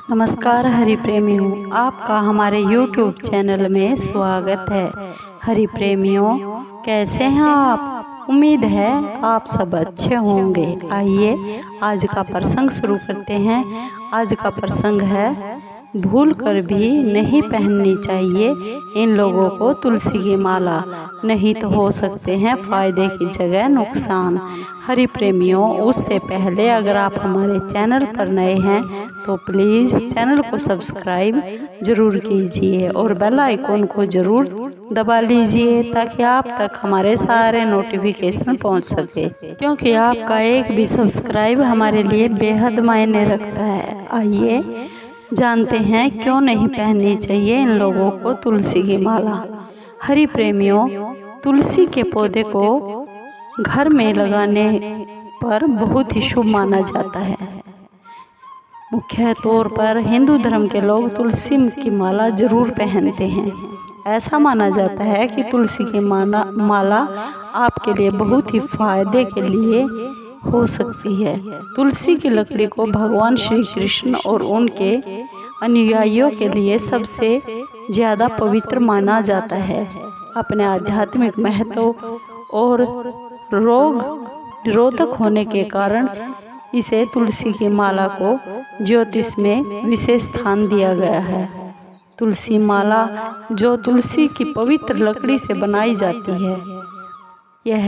नमस्कार हरि प्रेमियों, आपका हमारे YouTube चैनल में स्वागत है। हरि प्रेमियों, कैसे हैं आप? उम्मीद है आप सब अच्छे होंगे। आइए आज का प्रसंग शुरू करते हैं। आज का प्रसंग है, भूल कर भी नहीं पहननी चाहिए इन लोगों को तुलसी की माला, नहीं तो हो सकते हैं फायदे की जगह नुकसान। हरि प्रेमियों, उससे पहले अगर आप हमारे चैनल पर नए हैं तो प्लीज़ चैनल को सब्सक्राइब जरूर कीजिए और बेल आइकॉन को जरूर दबा लीजिए ताकि आप तक हमारे सारे नोटिफिकेशन पहुंच सके, क्योंकि आपका एक भी सब्सक्राइब हमारे लिए बेहद मायने रखता है। आइए जानते हैं क्यों नहीं पहननी चाहिए इन लोगों को तुलसी की माला। हरि प्रेमियों, तुलसी के पौधे को घर में लगाने पर बहुत ही शुभ माना जाता है। मुख्य तौर पर हिंदू धर्म के लोग तुलसी की माला जरूर पहनते हैं। ऐसा माना जाता है कि तुलसी की माला आपके लिए बहुत ही फायदे के लिए हो सकती है। तुलसी की लकड़ी को भगवान श्री कृष्ण और उनके अनुयायियों के लिए सबसे ज्यादा पवित्र माना जाता है। अपने आध्यात्मिक महत्व और रोग निरोधक होने के कारण इसे तुलसी की माला को ज्योतिष में विशेष स्थान दिया गया है। तुलसी माला जो तुलसी की पवित्र लकड़ी से बनाई जाती है, यह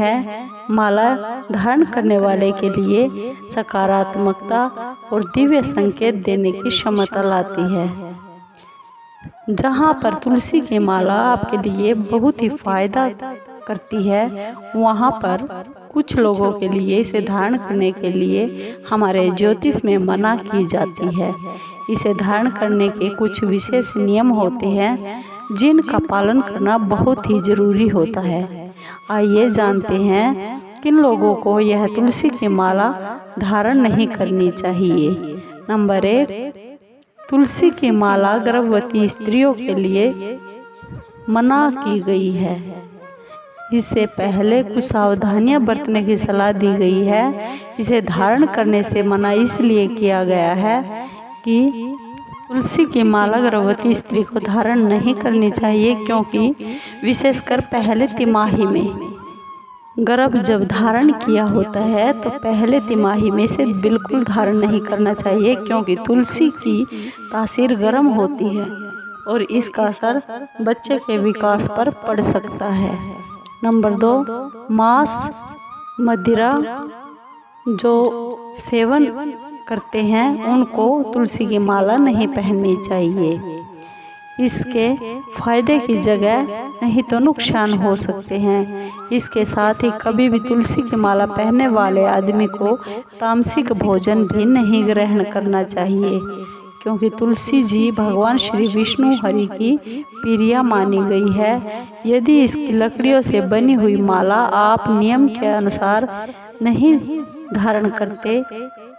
माला धारण करने वाले के लिए सकारात्मकता और दिव्य संकेत देने की क्षमता लाती है। जहाँ पर तुलसी की माला आपके लिए बहुत ही फायदा करती है, वहाँ पर कुछ लोगों के लिए इसे धारण करने के लिए हमारे ज्योतिष में मना की जाती है। इसे धारण करने के कुछ विशेष नियम होते हैं जिनका पालन करना बहुत ही जरूरी होता है। आइए जानते हैं किन लोगों को यह तुलसी की माला धारण नहीं करनी चाहिए। नंबर 1, तुलसी की माला गर्भवती स्त्रियों के लिए मना की गई है। इससे पहले कुछ सावधानियां बरतने की सलाह दी गई है। इसे धारण करने से मना इसलिए किया गया है कि तुलसी की माला गर्भवती स्त्री को धारण नहीं करनी चाहिए, क्योंकि विशेषकर पहले तिमाही में गर्भ जब धारण किया होता है तो पहले तिमाही में से बिल्कुल धारण नहीं करना चाहिए, क्योंकि तुलसी की तासीर गर्म होती है और इसका असर बच्चे के विकास पर पड़ सकता है। नंबर 2, मांस मदिरा जो सेवन करते हैं उनको तुलसी की माला नहीं पहननी चाहिए। इसके फायदे की जगह नहीं तो नुकसान हो सकते हैं। इसके साथ ही कभी भी तुलसी की माला पहनने वाले आदमी को तामसिक भोजन भी नहीं ग्रहण करना चाहिए, क्योंकि तुलसी जी भगवान श्री विष्णु हरि की प्रिया मानी गई है। यदि इसकी लकड़ियों से बनी हुई माला आप नियम के अनुसार नहीं धारण करते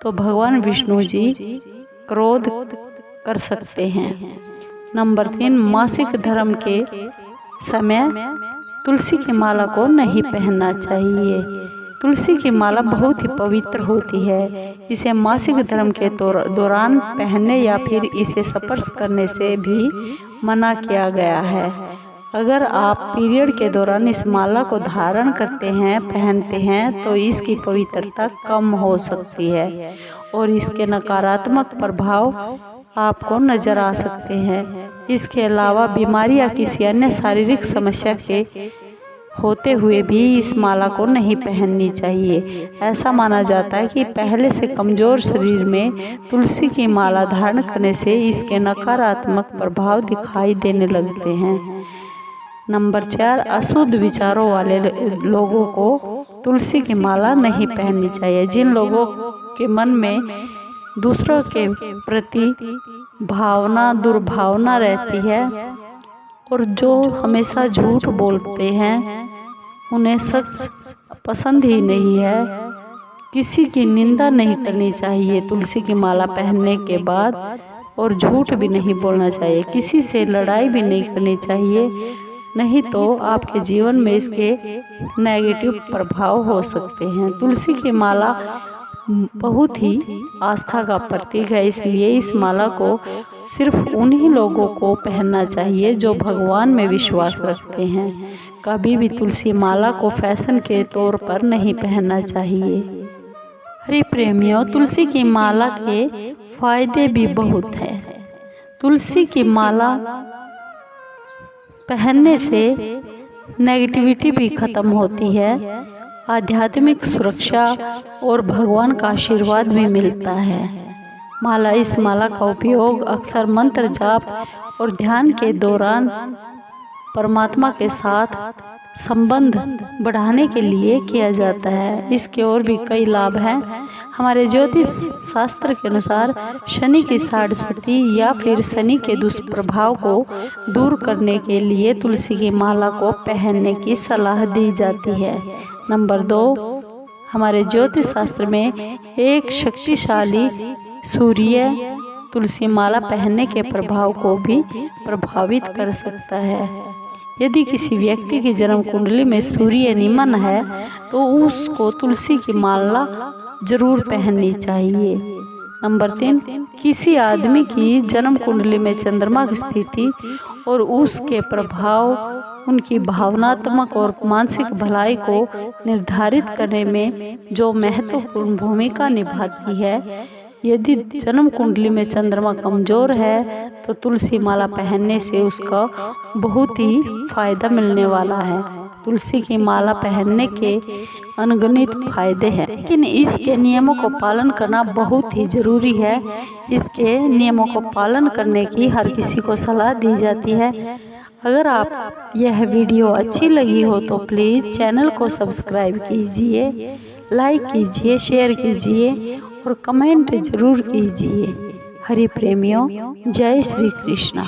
तो भगवान विष्णु जी क्रोध कर सकते हैं। नंबर 3, मासिक धर्म के समय तुलसी की माला को नहीं पहनना चाहिए। तुलसी की माला बहुत ही पवित्र होती है। इसे मासिक धर्म के दौरान पहनने या फिर इसे स्पर्श करने से भी मना किया गया है। अगर आप पीरियड के दौरान इस माला को धारण करते हैं, पहनते हैं, तो इसकी पवित्रता कम हो सकती है और इसके नकारात्मक प्रभाव आपको नजर आ सकते हैं। इसके अलावा बीमारी या किसी अन्य शारीरिक समस्या के होते हुए भी इस माला को नहीं पहननी चाहिए। ऐसा माना जाता है कि पहले से कमजोर शरीर में तुलसी की माला धारण करने से इसके नकारात्मक प्रभाव दिखाई देने लगते हैं। नंबर 4, अशुद्ध विचारों वाले लोगों को तुलसी की माला नहीं पहननी चाहिए। जिन लोगों के मन में दूसरों के प्रति दुर्भावना रहती है और जो हमेशा झूठ बोलते हैं, उन्हें सच पसंद ही नहीं है। किसी की निंदा नहीं करनी चाहिए तुलसी की माला पहनने के बाद, और झूठ भी नहीं बोलना चाहिए। किसी से लड़ाई भी नहीं करनी चाहिए, नहीं तो आपके जीवन में इसके नेगेटिव प्रभाव हो सकते हैं। तुलसी की माला बहुत ही आस्था का प्रतीक है, इसलिए इस माला को सिर्फ उन्हीं लोगों को पहनना चाहिए जो भगवान में विश्वास रखते हैं। कभी भी तुलसी माला को फैशन के तौर पर नहीं पहनना चाहिए। हरि प्रेमियों, तुलसी की माला के फायदे भी बहुत हैं। तुलसी की माला पहनने से नेगेटिविटी भी खत्म होती है, आध्यात्मिक सुरक्षा और भगवान का आशीर्वाद भी मिलता है। इस माला का उपयोग अक्सर मंत्र जाप और ध्यान के दौरान परमात्मा के साथ संबंध बढ़ाने के लिए किया जाता है। इसके और भी कई लाभ हैं। हमारे ज्योतिष शास्त्र के अनुसार शनि की साढ़े या फिर शनि के दुष्प्रभाव को दूर करने के लिए तुलसी की माला को पहनने की सलाह दी जाती है। नंबर 2, हमारे ज्योतिष शास्त्र में एक शक्तिशाली सूर्य तुलसी माला पहनने के प्रभाव को भी प्रभावित कर सकता है। यदि किसी व्यक्ति की जन्म कुंडली में सूर्य निमन है तो उसको तुलसी की माला जरूर पहननी चाहिए। नंबर 3, किसी आदमी की जन्म कुंडली में चंद्रमा की स्थिति और उसके प्रभाव उनकी भावनात्मक और मानसिक भलाई को निर्धारित करने में जो महत्वपूर्ण भूमिका निभाती है। यदि जन्म कुंडली में चंद्रमा कमजोर है तो तुलसी माला पहनने से उसका बहुत ही फायदा मिलने वाला है। तुलसी की माला पहनने के अनगिनत फायदे हैं, लेकिन इसके नियमों को पालन करना बहुत ही जरूरी है। इसके नियमों को पालन करने की हर किसी को सलाह दी जाती है। अगर आप यह वीडियो अच्छी लगी हो तो प्लीज़ चैनल को सब्सक्राइब कीजिए, लाइक कीजिए, शेयर कीजिए और कमेंट जरूर कीजिए। हरि प्रेमियों, जय श्री कृष्णा।